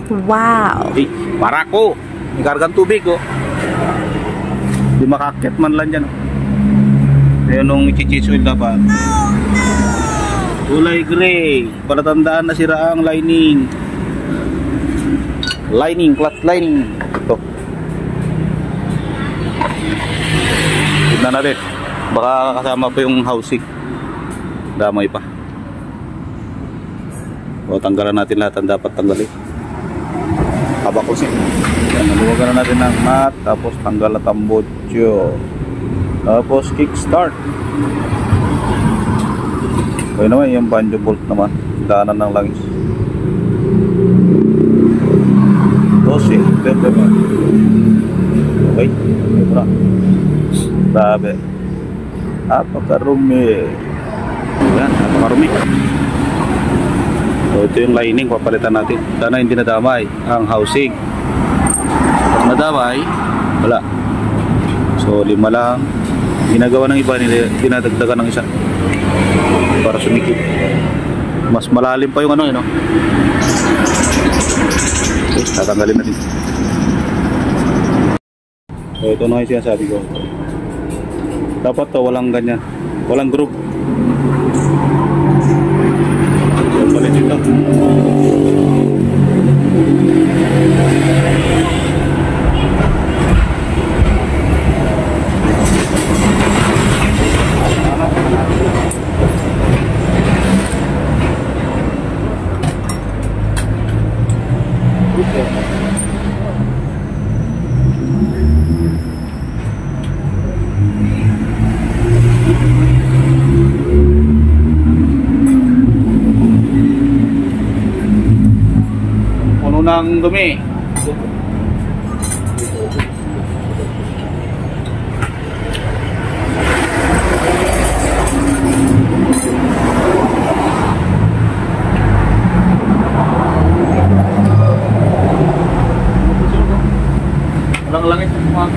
Wow! Hey, para ko! May kargang tubig oh. Di makakit man lang dyan. Ayun nung i-cheese oil dapat. Kulay gray. Palatandaan na sira ang lining. Clutch lining. Ito. Tignan natin. Baka kasama pa yung housing. Damay pa. O tanggalan natin lahat ang dapat tanggalin. Kabakusin. Naluwagan na natin ng mat. Tapos tanggal na tambutso. Tapos kickstart. Okay naman yung banjo bolt naman. Daanan ng langis. 12. Okay. Ito na. Grabe. Napakarumi. Ayan, napakarumi. So ito yung lining, papalitan natin. Sana hindi nadamay ang housing. Pag nadamay, wala. So 5 lang. Ginagawa ng iba nila, dinadagdagan ng isa para sumikip. Mas malalim pa yung ano, no? Okay, tatanggalin natin. So ito na yung sinasabi ko. Dapat to walang ganyan, walang group. So palit ito. Puno ng dumi. Walang langit mga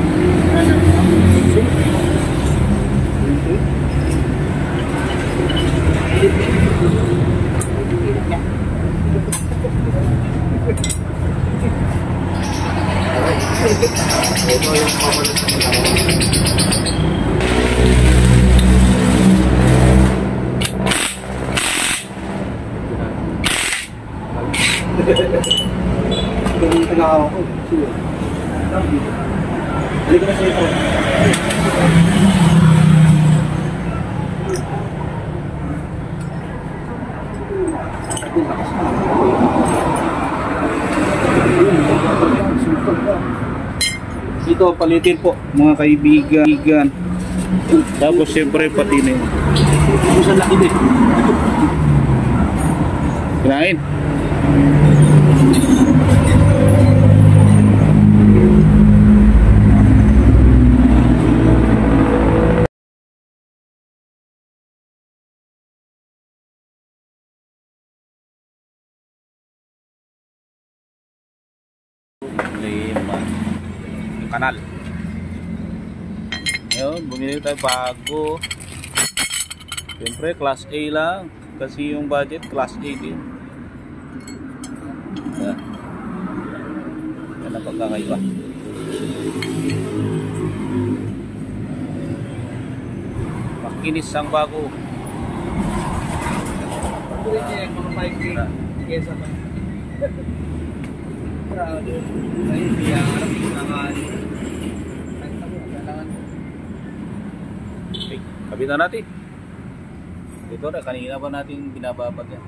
halika na sa ito. Ito palitin po mga kaibigan. Tapos siyempre pati na yun. Ito sa laki din. Kinain. Kanal. Ayun, bumili tayo bago. Siyempre class A lang kasi yung budget class A din. Yan. Yan ang pagkakaiba. Makinis ang bago. Okay, kapitan natin. Ito na, kanina pa natin binababad yan.